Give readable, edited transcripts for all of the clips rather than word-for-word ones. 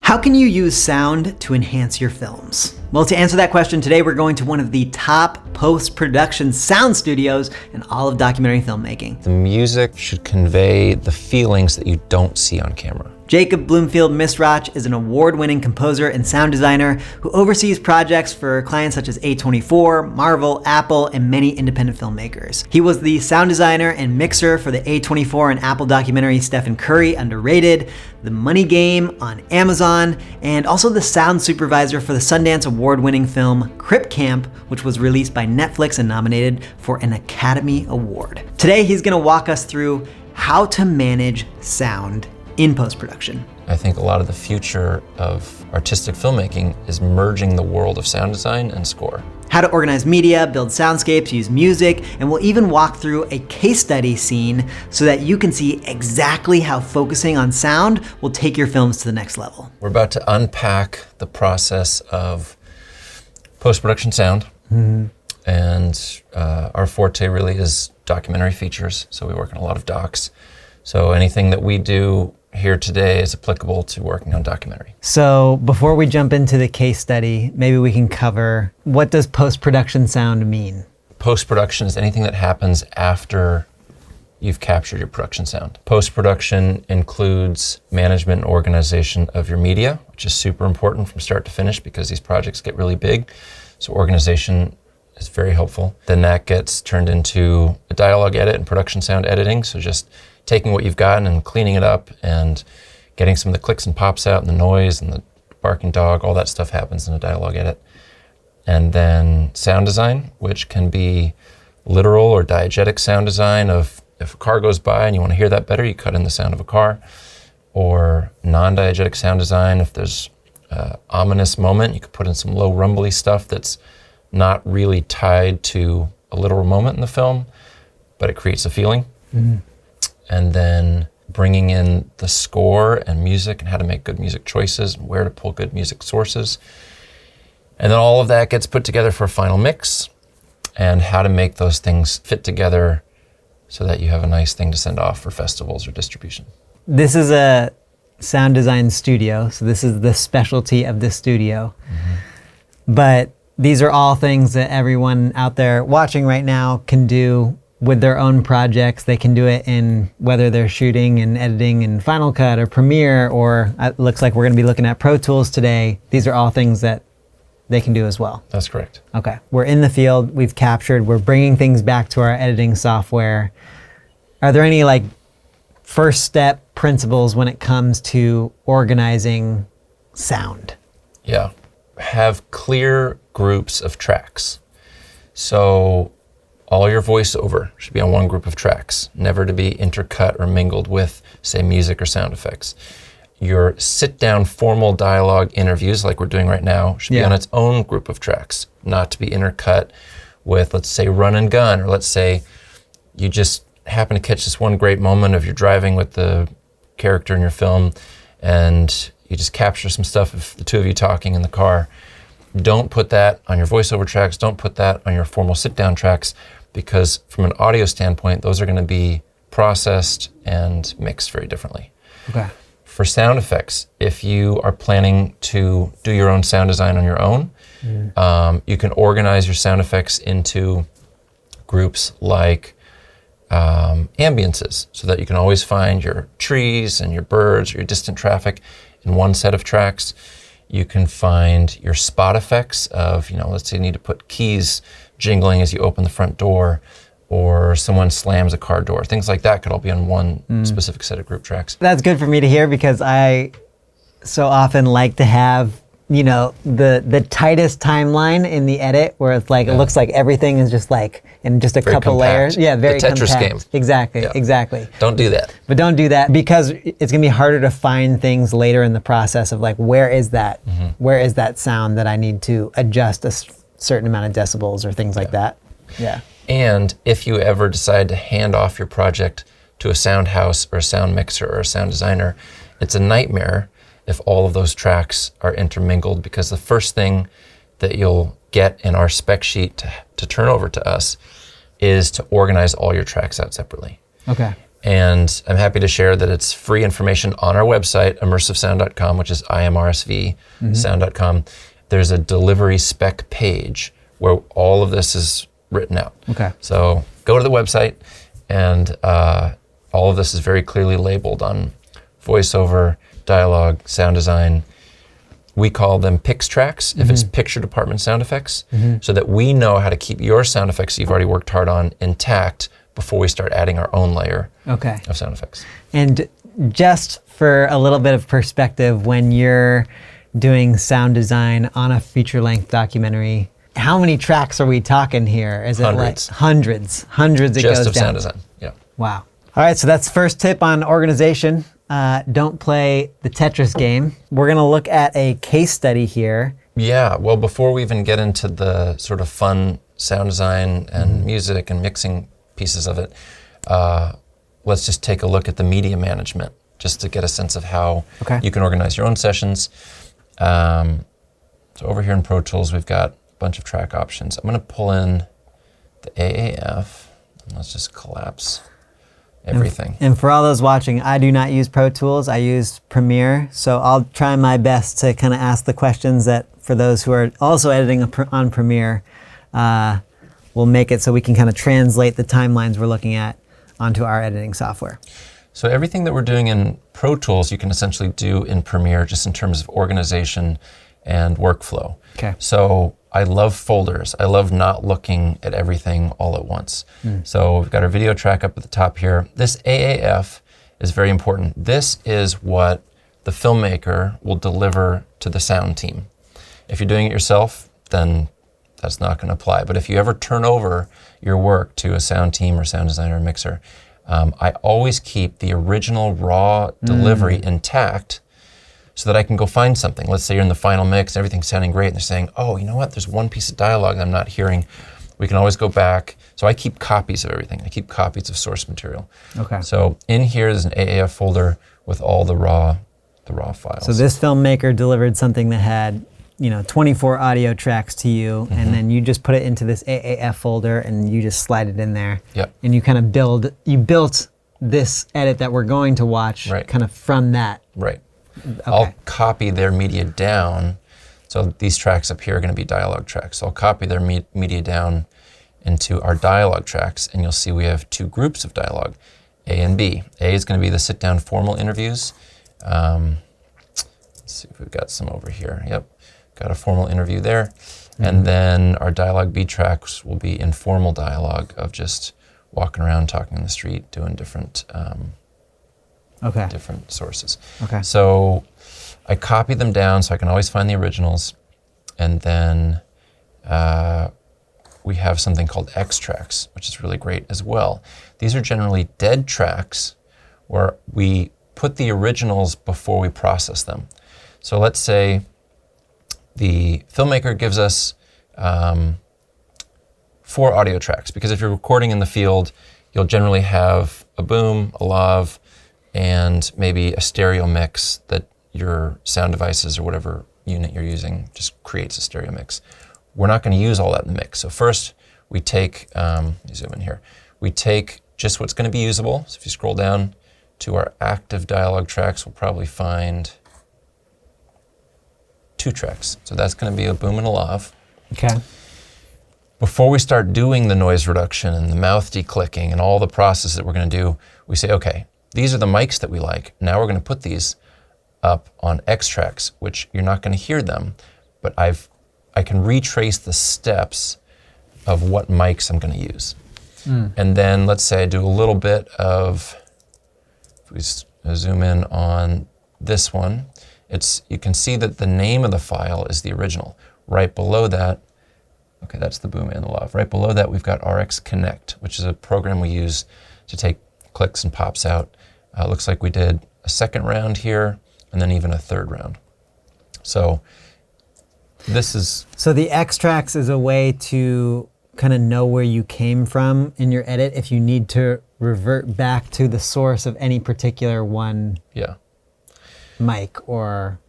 How can you use sound to enhance your films? Well, to answer that question, today we're going to one of the top post-production sound studios in all of documentary filmmaking. The music should convey the feelings that you don't see on camera. Jacob Bloomfield-Misrach is an award-winning composer and sound designer who oversees projects for clients such as A24, Marvel, Apple, and many independent filmmakers. He was the sound designer and mixer for the A24 and Apple documentary Stephen Curry, Underrated, The Money Game on Amazon, and also the sound supervisor for the Sundance award-winning film Crip Camp, which was released by Netflix and nominated for an Academy Award. Today, he's gonna walk us through how to manage sound in post-production. I think a lot of the future of artistic filmmaking is merging the world of sound design and score. How to organize media, build soundscapes, use music, and we'll even walk through a case study scene so that you can see exactly how focusing on sound will take your films to the next level. We're about to unpack the process of post-production sound. And our forte really is documentary features, so we work on a lot of docs. So anything that we do here today is applicable to working on documentary. So before we jump into the case study, maybe we can cover, what does post-production sound mean? Post-production is anything that happens after you've captured your production sound. Post-production includes management and organization of your media, which is super important from start to finish because these projects get really big. So organization is very helpful. Then that gets turned into a dialogue edit and production sound editing. So just taking what you've gotten and cleaning it up and getting some of the clicks and pops out and the noise and the barking dog, all that stuff happens in a dialogue edit. And then sound design, which can be literal or diegetic sound design of if a car goes by and you want to hear that better, you cut in the sound of a car. Or non-diegetic sound design, if there's an ominous moment, you could put in some low rumbly stuff that's not really tied to a literal moment in the film, but it creates a feeling. And then bringing in the score and music and how to make good music choices and where to pull good music sources. And then all of that gets put together for a final mix and how to make those things fit together so that you have a nice thing to send off for festivals or distribution. This is a sound design studio, so this is the specialty of this studio. But these are all things that everyone out there watching right now can do with their own projects. They can do it in whether they're shooting and editing in Final Cut or Premiere, or it looks like we're gonna be looking at Pro Tools today. These are all things that they can do as well. That's correct. Okay, we're in the field, we've captured, we're bringing things back to our editing software. Are there any first step principles when it comes to organizing sound? Yeah, have clear groups of tracks. So all your voiceover should be on one group of tracks, never to be intercut or mingled with, say, music or sound effects. Your sit-down formal dialogue interviews, like we're doing right now, should be on its own group of tracks, not to be intercut with, let's say, run and gun, or let's say you just happen to catch this one great moment of you're driving with the character in your film and you just capture some stuff of the two of you talking in the car. Don't put that on your voiceover tracks, don't put that on your formal sit-down tracks, because from an audio standpoint, those are going to be processed and mixed very differently. Okay. For sound effects, if you are planning to do your own sound design on your own, you can organize your sound effects into groups like ambiences, so that you can always find your trees and your birds or your distant traffic in one set of tracks. You can find your spot effects of, let's say you need to put keys jingling as you open the front door, or someone slams a car door. Things like that could all be on one specific set of group tracks. That's good for me to hear, because I so often like to have, the tightest timeline in the edit, where it's it looks like everything is just in just a very couple compact. layers. Yeah, very the Tetris compact. game. Exactly, Yeah. exactly. Don't do that. But don't do that, because it's gonna be harder to find things later in the process of where is that? Where is that sound that I need to adjust a certain amount of decibels or things like that? Yeah. And if you ever decide to hand off your project to a sound house or a sound mixer or a sound designer, it's a nightmare if all of those tracks are intermingled, because the first thing that you'll get in our spec sheet to turn over to us is to organize all your tracks out separately. Okay. And I'm happy to share that it's free information on our website, immersivesound.com, which is IMRSV sound.com. There's a delivery spec page where all of this is written out. Okay. So go to the website, and all of this is very clearly labeled on voiceover, dialogue, sound design. We call them PIX tracks, if it's picture department sound effects, so that we know how to keep your sound effects you've already worked hard on intact before we start adding our own layer of sound effects. And just for a little bit of perspective, when you're doing sound design on a feature-length documentary, how many tracks are we talking here? Is Hundreds. it like hundreds? Hundreds it Just goes of down. sound design, yeah. Wow. All right, so that's first tip on organization. Don't play the Tetris game. We're gonna look at a case study here. Yeah, well, before we even get into the sort of fun sound design and music and mixing pieces of it, let's just take a look at the media management, just to get a sense of how you can organize your own sessions. So over here in Pro Tools, we've got a bunch of track options. I'm gonna pull in the AAF, and let's just collapse everything. And for all those watching, I do not use Pro Tools, I use Premiere, so I'll try my best to kind of ask the questions that, for those who are also editing on Premiere, will make it so we can kind of translate the timelines we're looking at onto our editing software. So everything that we're doing in Pro Tools, you can essentially do in Premiere, just in terms of organization and workflow. Okay. So I love folders. I love not looking at everything all at once. So we've got our video track up at the top here. This AAF is very important. This is what the filmmaker will deliver to the sound team. If you're doing it yourself, then that's not going to apply. But if you ever turn over your work to a sound team or sound designer or mixer, I always keep the original raw delivery intact, so that I can go find something. Let's say you're in the final mix, everything's sounding great, and they're saying, oh, you know what, there's one piece of dialogue I'm not hearing. We can always go back. So I keep copies of everything. I keep copies of source material. Okay. So in here is an AAF folder with all the raw files. So this filmmaker delivered something that had, 24 audio tracks to you, and then you just put it into this AAF folder and you just slide it in there. Yep. And you kind of built this edit that we're going to watch kind of from that. Right. Okay. I'll copy their media down. So these tracks up here are going to be dialogue tracks. So I'll copy their media down into our dialogue tracks, and you'll see we have two groups of dialogue, A and B. A is going to be the sit-down formal interviews. Let's see if we've got some over here. Yep, got a formal interview there. And then our dialogue B tracks will be informal dialogue of just walking around, talking in the street, doing different different sources. Okay. So I copy them down so I can always find the originals, and then we have something called X tracks, which is really great as well. These are generally dead tracks where we put the originals before we process them. So let's say the filmmaker gives us 4 audio tracks, because if you're recording in the field, you'll generally have a boom, a lav, and maybe a stereo mix that your sound devices or whatever unit you're using just creates a stereo mix. We're not going to use all that in the mix. So first we take, let me zoom in here, we take just what's going to be usable. So if you scroll down to our active dialogue tracks, we'll probably find 2 tracks. So that's going to be a boom and a lav. Okay. Before we start doing the noise reduction and the mouth declicking and all the processes that we're going to do, we say, okay, these are the mics that we like. Now we're going to put these up on X tracks, which you're not going to hear them, but I can retrace the steps of what mics I'm going to use. And then let's say I do a little bit of, if we zoom in on this one, you can see that the name of the file is the original. Right below that, okay, that's the boom and the lav. Right below that, we've got RX Connect, which is a program we use to take clicks and pops out. Looks like we did a second round here, and then even a third round. So this is... So the X tracks is a way to kind of know where you came from in your edit if you need to revert back to the source of any particular one mic or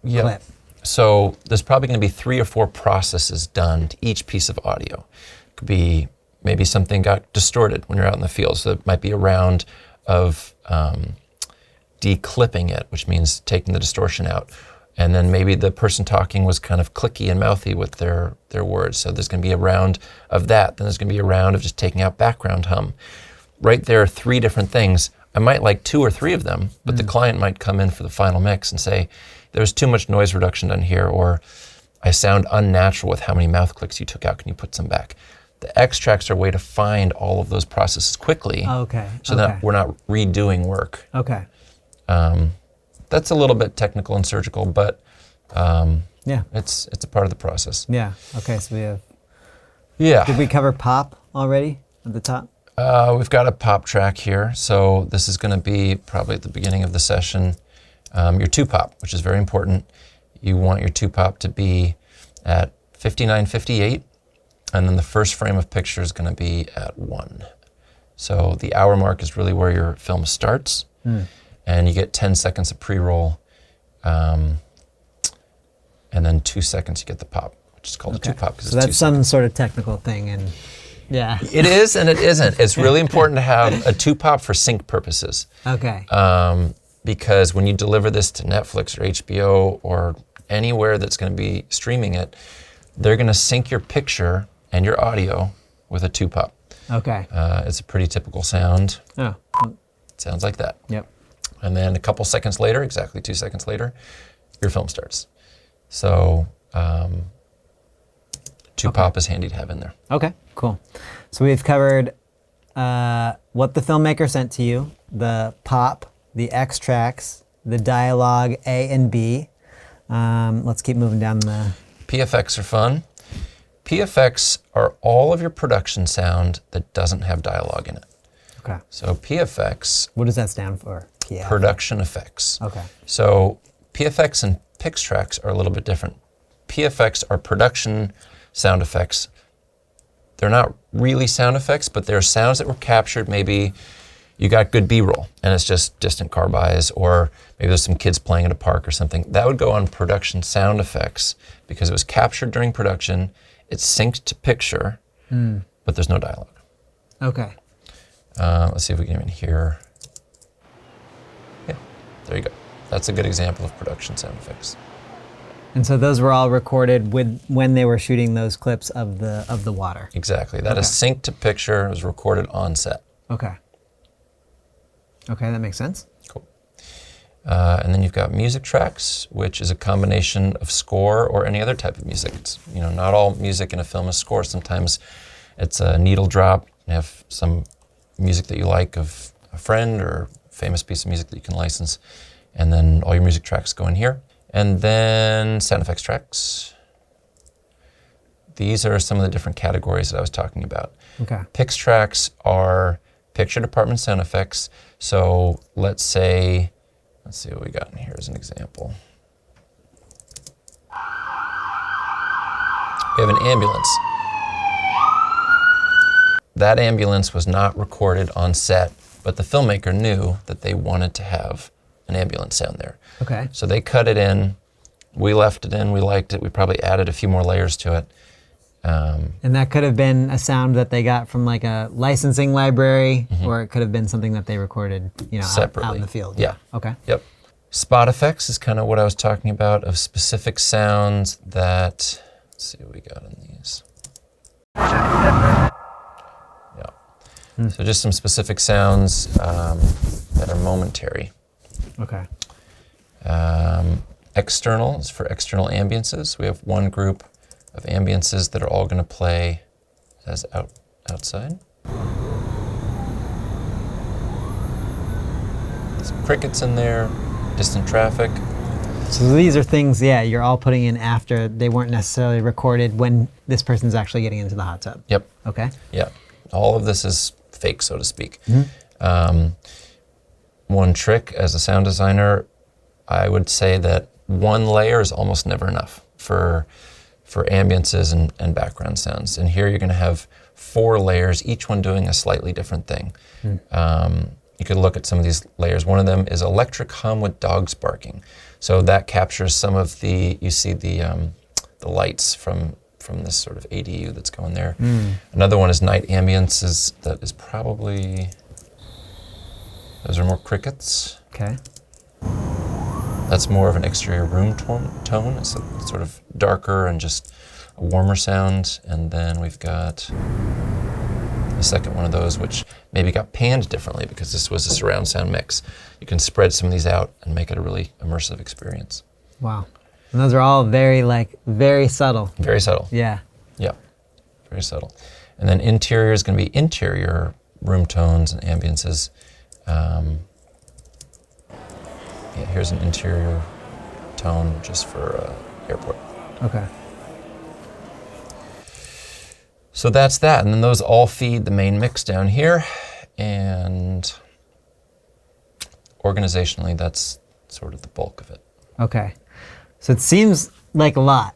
clip. So there's probably going to be 3 or 4 processes done to each piece of audio. It could be maybe something got distorted when you're out in the field, so it might be around of declipping it, which means taking the distortion out. And then maybe the person talking was kind of clicky and mouthy with their words. So there's going to be a round of that. Then there's going to be a round of just taking out background hum. Right there are 3 different things. I might like 2 or 3 of them, but the client might come in for the final mix and say, there's too much noise reduction done here, or I sound unnatural with how many mouth clicks you took out. Can you put some back? The extracts are a way to find all of those processes quickly. Okay. So that we're not redoing work. Okay. That's a little bit technical and surgical, but it's a part of the process. Yeah. Okay. So we have. Yeah. Did we cover pop already at the top? We've got a pop track here. So this is going to be probably at the beginning of the session. Your 2-pop, which is very important. You want your 2-pop to be at 59:58, and then the first frame of picture is going to be at 1. So the hour mark is really where your film starts, and you get 10 seconds of pre-roll, and then 2 seconds you get the pop, which is called a 2-pop. So that's some sort of technical thing, and yeah. It is and it isn't. It's really important to have a 2-pop for sync purposes. Okay. Because when you deliver this to Netflix or HBO or anywhere that's going to be streaming it, they're going to sync your picture and your audio with a 2-pop. Okay. It's a pretty typical sound. Oh. It sounds like that. Yep. And then a couple seconds later, exactly 2 seconds later, your film starts. So 2-pop is handy to have in there. Okay, cool. So we've covered what the filmmaker sent to you, the pop, the extracts, the dialogue A and B. Let's keep moving down the... PFX are fun. PFX are all of your production sound that doesn't have dialogue in it. Okay. So PFX... What does that stand for? PF? Production effects. Okay. So PFX and Pix tracks are a little bit different. PFX are production sound effects. They're not really sound effects, but they're sounds that were captured. Maybe you got good B-roll and it's just distant car bys, or maybe there's some kids playing at a park or something. That would go on production sound effects because it was captured during production. It's synced to picture, but there's no dialogue. Okay. Let's see if we can even hear. Yeah, there you go. That's a good example of production sound effects. And so those were all recorded when they were shooting those clips of the water. Exactly. That is synced to picture. It was recorded on set. Okay. Okay, that makes sense. Cool. And then you've got music tracks, which is a combination of score or any other type of music. It's, not all music in a film is score. Sometimes it's a needle drop. You have some music that you like of a friend or a famous piece of music that you can license, and then all your music tracks go in here. And then sound effects tracks. These are some of the different categories that I was talking about. Okay. Pix tracks are picture department sound effects. So let's see what we got in here as an example. We have an ambulance. That ambulance was not recorded on set, but the filmmaker knew that they wanted to have an ambulance sound there. Okay. So they cut it in, we left it in, we liked it, we probably added a few more layers to it. And that could have been a sound that they got from like a licensing library, or it could have been something that they recorded, separately out in the field. Yeah. Okay. Yep. Spot effects is kind of what I was talking about, of specific sounds that, let's see what we got in these. Yeah. So just some specific sounds that are momentary. Okay. External is for external ambiances. We have one group of ambiances that are all going to play as outside. Some crickets in there, distant traffic. So these are things, you're all putting in after they weren't necessarily recorded when this person's actually getting into the hot tub. Yep. Okay. Yeah. All of this is fake, so to speak. One trick as a sound designer, I would say that one layer is almost never enough for ambiances and background sounds. And here you're going to have 4 layers, each one doing a slightly different thing. You could look at some of these layers. One of them is electric hum with dogs barking. So that captures some of the lights from this sort of ADU that's going there. Another one is night ambiances. That is probably Those are more crickets. Okay. That's more of an exterior room tone. It's a sort of darker and just a warmer sound. And then we've got the second one of those, which maybe got panned differently because this was a surround sound mix. You can spread some of these out and make it a really immersive experience. Wow. And those are all very subtle. Very subtle. Yeah. Yeah, very subtle. And then interior is going to be interior room tones and ambiances. Yeah, here's an interior tone just for airport. Okay. So that's that, and then those all feed the main mix down here, and organizationally, that's sort of the bulk of it. Okay. So it seems like a lot,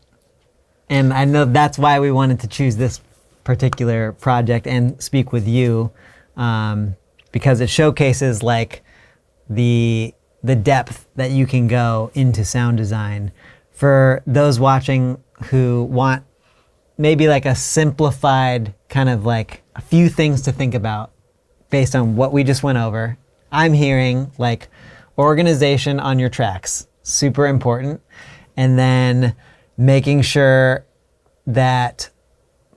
and I know that's why we wanted to choose this particular project and speak with you, because it showcases like the depth that you can go into sound design. For those watching who want maybe like a simplified kind of like a few things to think about based on what we just went over, I'm hearing like organization on your tracks, super important. And then making sure that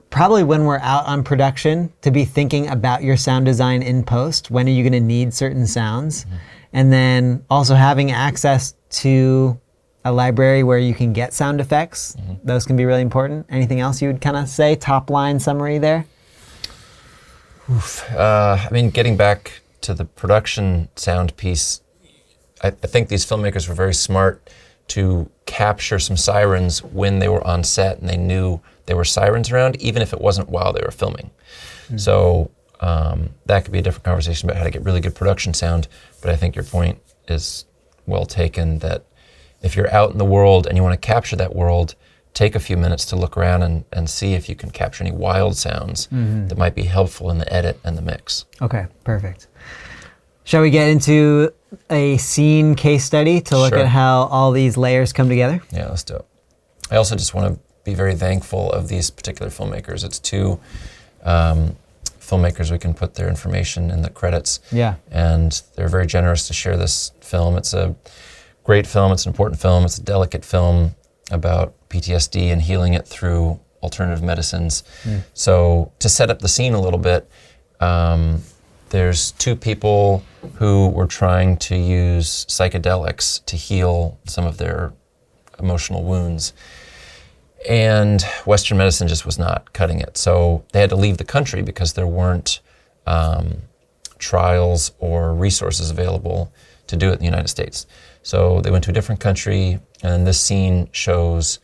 probably when we're out on production to be thinking about your sound design in post, when are you gonna need certain sounds? Mm-hmm. And then also having access to a library where you can get sound effects. Mm-hmm. Those can be really important. Anything else you would kind of say, top line summary there? I mean, getting back to the production sound piece, I think these filmmakers were very smart to capture some sirens when they were on set and they knew there were sirens around, even if it wasn't while they were filming. Mm-hmm. So that could be a different conversation about how to get really good production sound, but I think your point is well taken that if you're out in the world and you want to capture that world, take a few minutes to look around and see if you can capture any wild sounds that might be helpful in the edit and the mix. Okay, perfect. Shall we get into a scene case study to look at how all these layers come together? Yeah, let's do it. I also just want to be very thankful of these particular filmmakers. It's two filmmakers. We can put their information in the credits. Yeah. And they're very generous to share this film. It's a great film. It's an important film. It's a delicate film about PTSD and healing it through alternative medicines. So to set up the scene a little bit, there's two people who were trying to use psychedelics to heal some of their emotional wounds. And Western medicine just was not cutting it. So they had to leave the country because there weren't trials or resources available to do it in the United States. So they went to a different country, and this scene shows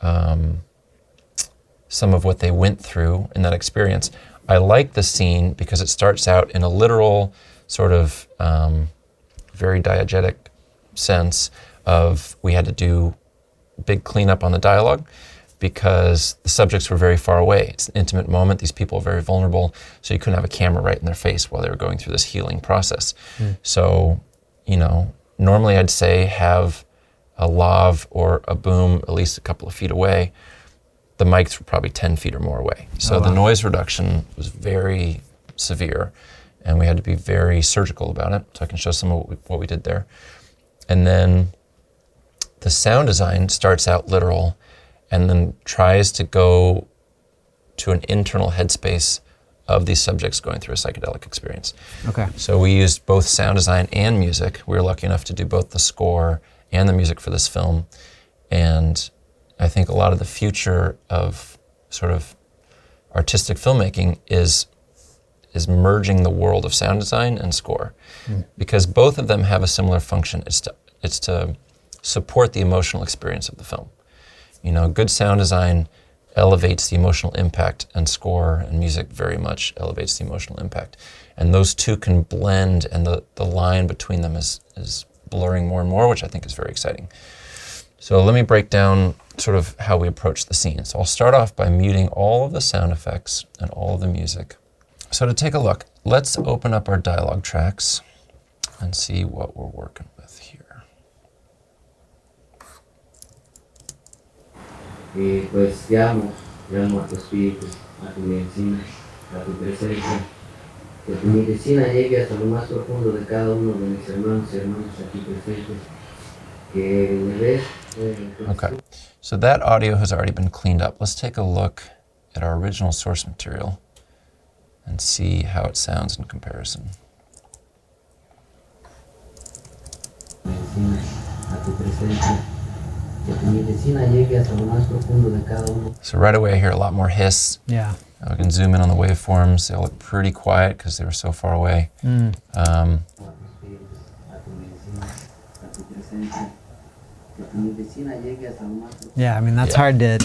some of what they went through in that experience. I like the scene because it starts out in a literal sort of very diegetic sense of we had to do big cleanup on the dialogue because the subjects were very far away. It's an intimate moment. These people are very vulnerable, so you couldn't have a camera right in their face while they were going through this healing process. So, you know, normally I'd say have a lav or a boom at least a couple of feet away. The mics were probably 10 feet or more away. So the noise reduction was very severe, and we had to be very surgical about it. So I can show some of what we did there. And then the sound design starts out literal and then tries to go to an internal headspace of these subjects going through a psychedelic experience. Okay. So we used both sound design and music. We were lucky enough to do both the score and the music for this film. And I think a lot of the future of sort of artistic filmmaking is merging the world of sound design and score, because both of them have a similar function. It's to support the emotional experience of the film. You know, good sound design elevates the emotional impact, and score and music very much elevates the emotional impact. And those two can blend, and the line between them is blurring more and more, which I think is very exciting. So let me break down sort of how we approach the scene. So I'll start off by muting all of the sound effects and all of the music. So to take a look, let's open up our dialogue tracks and see what we're working with here. Pues ya amo a tu espíritu, a tu medicina, a tu presencia, Que tu medicina llegue hasta lo más profundo de cada uno de mis hermanos y hermanas aquí presentes. Que me ves. Okay, so that audio has already been cleaned up. Let's take a look at our original source material and see how it sounds in comparison. So right away I hear a lot more hiss. Yeah. We can zoom in on the waveforms. They all look pretty quiet because they were so far away. Yeah, I mean, that's hard to,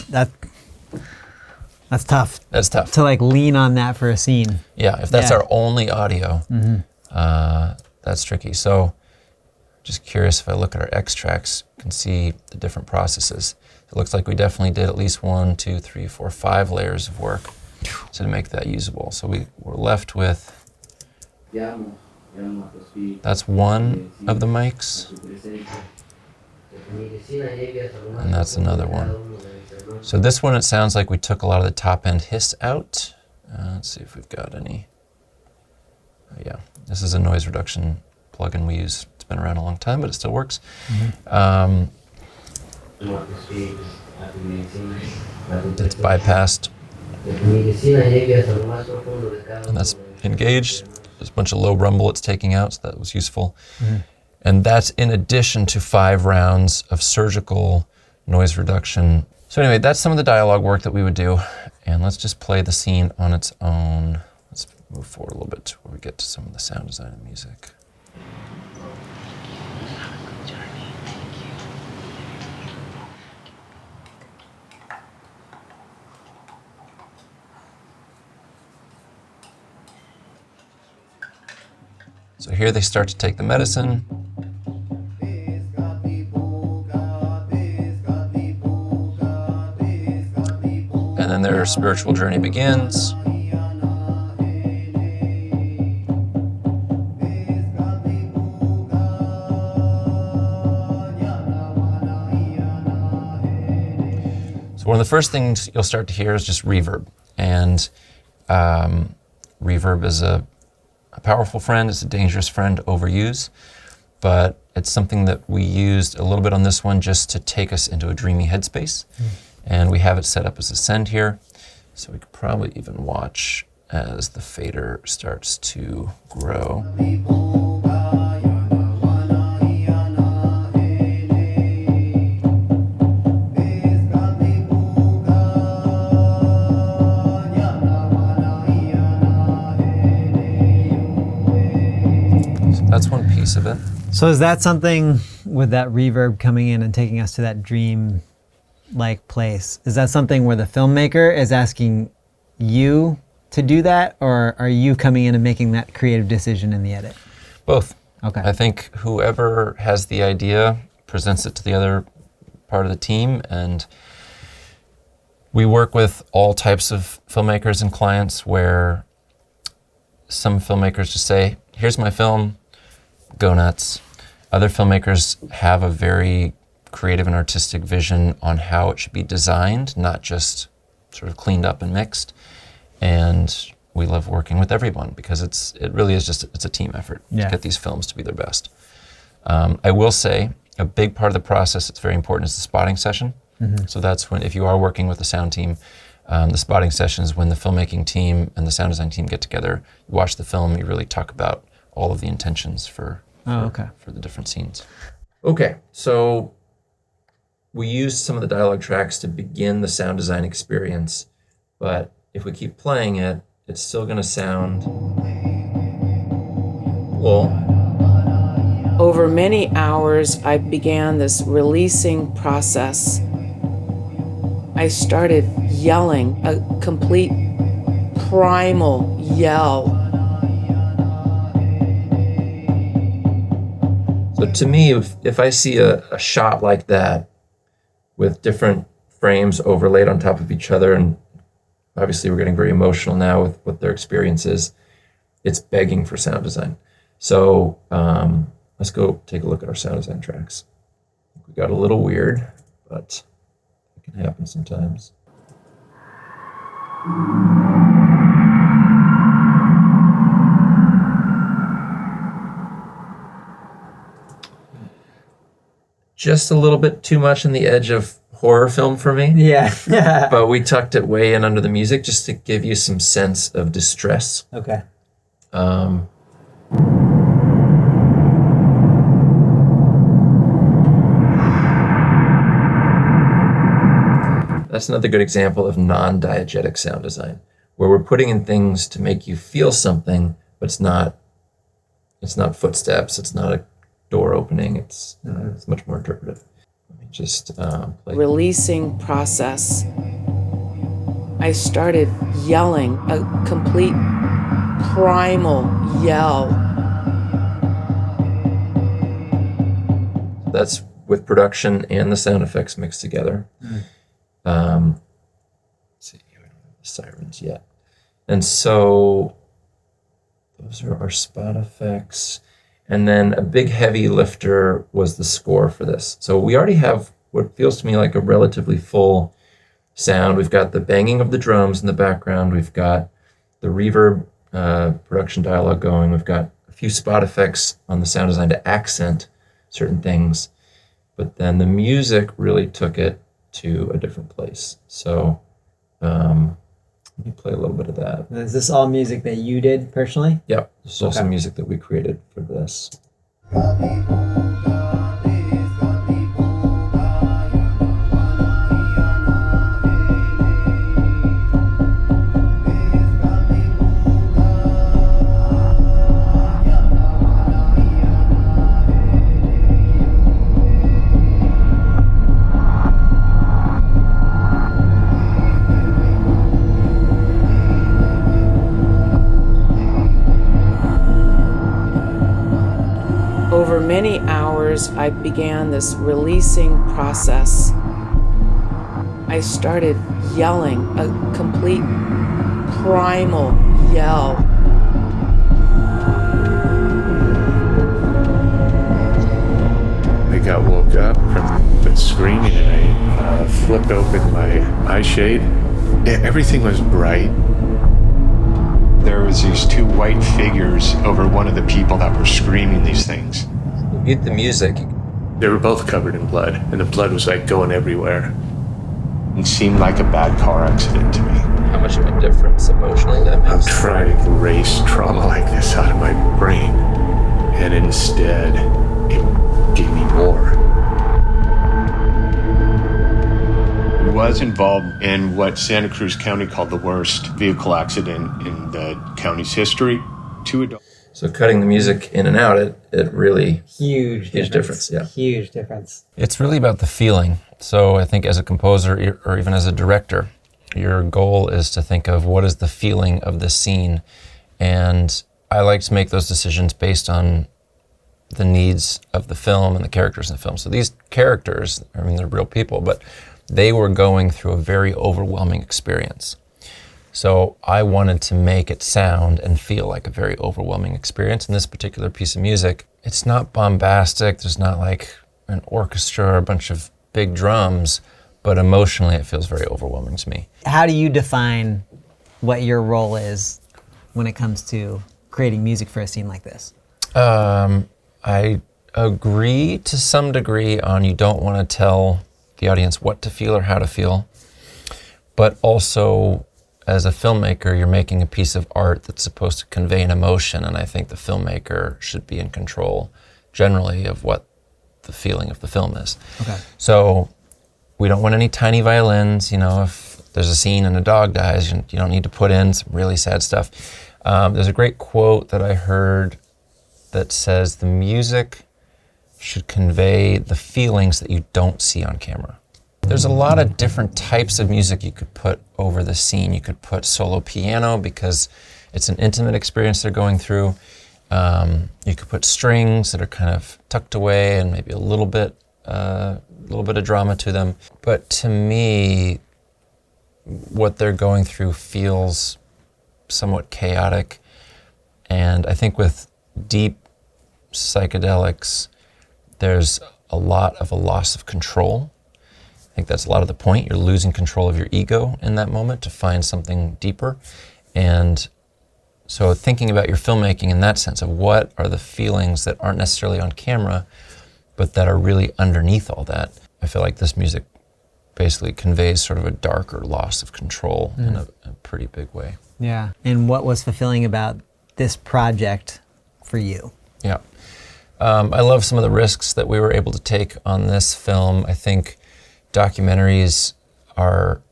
that's tough. That's tough. To like lean on that for a scene. Yeah, if that's our only audio, that's tricky. So just curious, if I look at our X tracks, you can see the different processes. It looks like we definitely did at least 1, 2, 3, 4, 5 layers of work to make that usable. So we're left with, that's one of the mics, and that's another one. So this one, it sounds like we took a lot of the top end hiss out. Let's see if we've got any. Oh, yeah, this is a noise reduction plugin we use. It's been around a long time, but it still works. It's bypassed. And that's engaged. There's a bunch of low rumble it's taking out, so that was useful. And that's in addition to 5 rounds of surgical noise reduction. So anyway, that's some of the dialogue work that we would do. And let's just play the scene on its own. Let's move forward a little bit to where we get to some of the sound design and music. So here they start to take the medicine. And then their spiritual journey begins. So one of the first things you'll start to hear is just reverb. And reverb is a powerful friend. It's a dangerous friend to overuse, but it's something that we used a little bit on this one just to take us into a dreamy headspace. And we have it set up as a send here, so we could probably even watch as the fader starts to grow. That's one piece of it. So is that something with that reverb coming in and taking us to that dream-like place? Is that something where the filmmaker is asking you to do that, or are you coming in and making that creative decision in the edit? Both. Okay. I think whoever has the idea presents it to the other part of the team, and we work with all types of filmmakers and clients where some filmmakers just say, here's my film, go nuts. Other filmmakers have a very creative and artistic vision on how it should be designed, not just sort of cleaned up and mixed. And we love working with everyone because it really is just, it's a team effort to get these films to be their best. I will say a big part of the process that's very important is the spotting session. So that's when, if you are working with the sound team, the spotting session is when the filmmaking team and the sound design team get together, you watch the film, you really talk about all of the intentions for the different scenes. Okay, so we used some of the dialogue tracks to begin the sound design experience, but if we keep playing it, it's still gonna sound cool. Over many hours, I began this releasing process. I started yelling, a complete primal yell. So to me, if I see a shot like that with different frames overlaid on top of each other, and obviously we're getting very emotional now with what their experience is, it's begging for sound design. So let's go take a look at our sound design tracks. We got a little weird, but it can happen sometimes. just a little bit too much on the edge of horror film for me. Yeah. But we tucked it way in under the music just to give you some sense of distress. Okay. That's another good example of non-diegetic sound design, where we're putting in things to make you feel something, but it's not footsteps, it's not a door opening, it's much more interpretive. Let me just play. Releasing process. I started yelling, a complete primal yell. That's with production and the sound effects mixed together. Let's see, we don't have the sirens yet. And so those are our spot effects. And then a big heavy lifter was the score for this. So we already have what feels to me like a relatively full sound. We've got the banging of the drums in the background. We've got the reverb production dialogue going. We've got a few spot effects on the sound design to accent certain things. But then the music really took it to a different place. So let me play a little bit of that. Is this all music that you did personally? Yep. This is also music that we created for this. Over many hours, I began this releasing process. I started yelling, a complete primal yell. I got woke up from the screaming and I flipped open my eye shade. Everything was bright. There was these two white figures over one of the people that were screaming these things. You get the music. They were both covered in blood, and the blood was like going everywhere. It seemed like a bad car accident to me. How much of a difference emotionally that I'm makes? trying to erase trauma like this out of my brain, and instead, it gave me more. Was involved in what Santa Cruz County called the worst vehicle accident in the county's history. 2 adults. So cutting the music in and out, it really Huge difference. Yeah. Huge difference. It's really about the feeling. So I think as a composer or even as a director, your goal is to think of what is the feeling of the scene. And I like to make those decisions based on the needs of the film and the characters in the film. So these characters, I mean, they're real people, but they were going through a very overwhelming experience. So I wanted to make it sound and feel like a very overwhelming experience. In this particular piece of music, it's not bombastic. There's not like an orchestra or a bunch of big drums, but emotionally it feels very overwhelming to me. How do you define what your role is when it comes to creating music for a scene like this? I agree to some degree on you don't want to tell the audience what to feel or how to feel, but also as a filmmaker, you're making a piece of art that's supposed to convey an emotion, and I think the filmmaker should be in control generally of what the feeling of the film is. Okay. So we don't want any tiny violins. You know, if there's a scene and a dog dies, you don't need to put in some really sad stuff. There's a great quote that I heard that says the music should convey the feelings that you don't see on camera. There's a lot of different types of music you could put over the scene. You could put solo piano because it's an intimate experience they're going through. You could put strings that are kind of tucked away and maybe a little bit of drama to them. But to me, what they're going through feels somewhat chaotic. And I think with deep psychedelics, there's a lot of a loss of control. I think that's a lot of the point. You're losing control of your ego in that moment to find something deeper. And so thinking about your filmmaking in that sense of what are the feelings that aren't necessarily on camera, but that are really underneath all that. I feel like this music basically conveys sort of a darker loss of control in a pretty big way. Yeah. And what was fulfilling about this project for you? Yeah. I love some of the risks that we were able to take on this film. I think documentaries are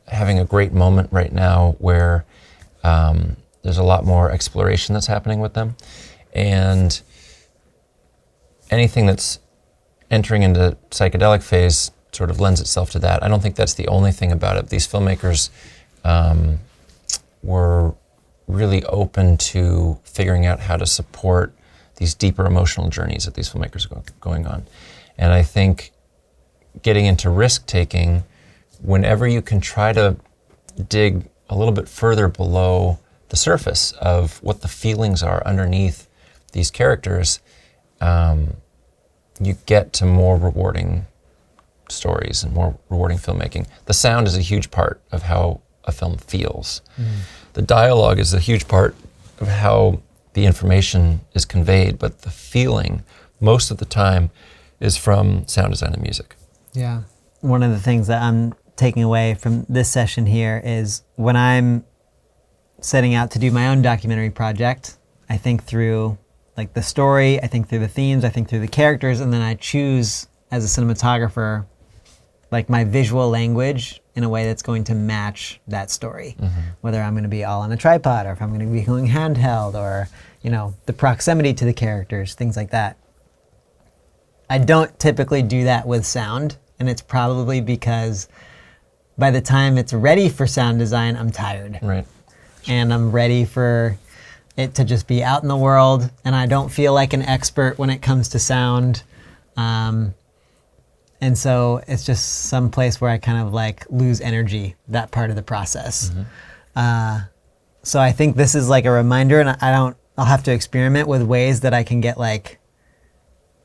having a great moment right now where there's a lot more exploration that's happening with them. And anything that's entering into psychedelic phase sort of lends itself to that. I don't think that's the only thing about it. These filmmakers were really open to figuring out how to support these deeper emotional journeys that these filmmakers are going on. And I think getting into risk-taking, whenever you can try to dig a little bit further below the surface of what the feelings are underneath these characters, you get to more rewarding stories and more rewarding filmmaking. The sound is a huge part of how a film feels. The dialogue is a huge part of how the information is conveyed, but the feeling, most of the time, is from sound design and music. Yeah. One of the things that I'm taking away from this session here is when I'm setting out to do my own documentary project, I think through like the story, I think through the themes, I think through the characters, and then I choose as a cinematographer like my visual language in a way that's going to match that story. Whether I'm going to be all on a tripod or if I'm going to be going handheld or, you know, the proximity to the characters, things like that. I don't typically do that with sound, and it's probably because by the time it's ready for sound design, I'm tired. Right. And I'm ready for it to just be out in the world, and I don't feel like an expert when it comes to sound. And so it's just some place where I kind of like lose energy, that part of the process. So I think this is like a reminder, and I'll have to experiment with ways that I can get like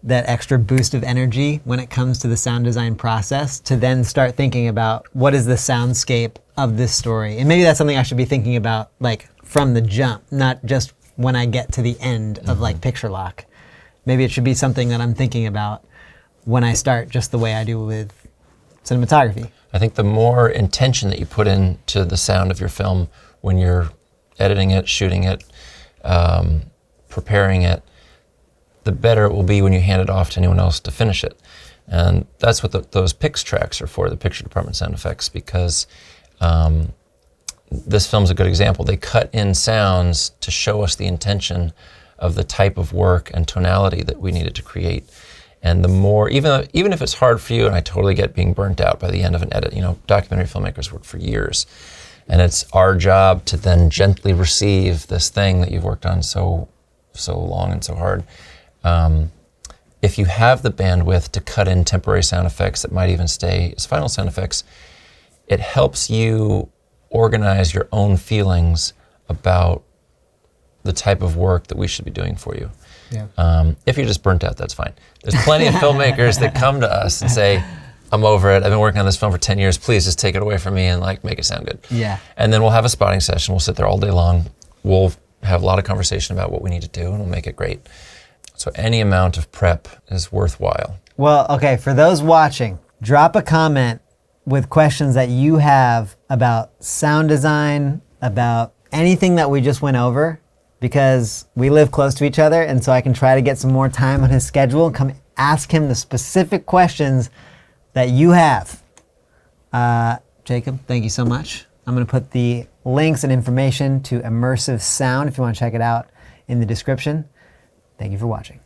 that extra boost of energy when it comes to the sound design process to then start thinking about what is the soundscape of this story. And maybe that's something I should be thinking about like from the jump, not just when I get to the end of like picture lock. Maybe it should be something that I'm thinking about when I start, just the way I do with cinematography. I think the more intention that you put into the sound of your film when you're editing it, shooting it, preparing it, the better it will be when you hand it off to anyone else to finish it. And that's what those PIX tracks are for, the picture department sound effects, because this film's a good example. They cut in sounds to show us the intention of the type of work and tonality that we needed to create. And the more, even if it's hard for you, and I totally get being burnt out by the end of an edit, you know, documentary filmmakers work for years. And it's our job to then gently receive this thing that you've worked on so long and so hard. If you have the bandwidth to cut in temporary sound effects that might even stay as final sound effects, it helps you organize your own feelings about the type of work that we should be doing for you. Yeah. If you're just burnt out, that's fine. There's plenty of filmmakers that come to us and say, I'm over it. I've been working on this film for 10 years. Please just take it away from me and like make it sound good. Yeah. And then we'll have a spotting session. We'll sit there all day long. We'll have a lot of conversation about what we need to do, and we'll make it great. So any amount of prep is worthwhile. Well, okay, for those watching, drop a comment with questions that you have about sound design, about anything that we just went over, because we live close to each other, and so I can try to get some more time on his schedule and come ask him the specific questions that you have. Jacob, thank you so much. I'm going to put the links and information to Immersive Sound if you want to check it out in the description. Thank you for watching.